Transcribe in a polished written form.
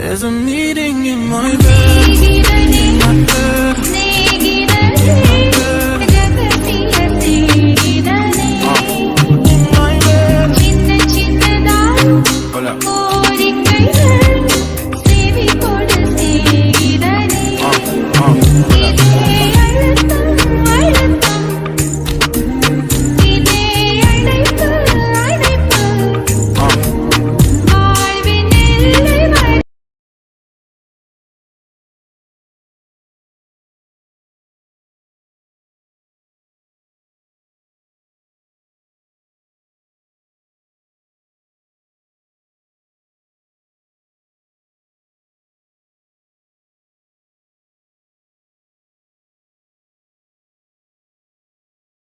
There's a meeting in my bed, in my bed, in my bed. Hola.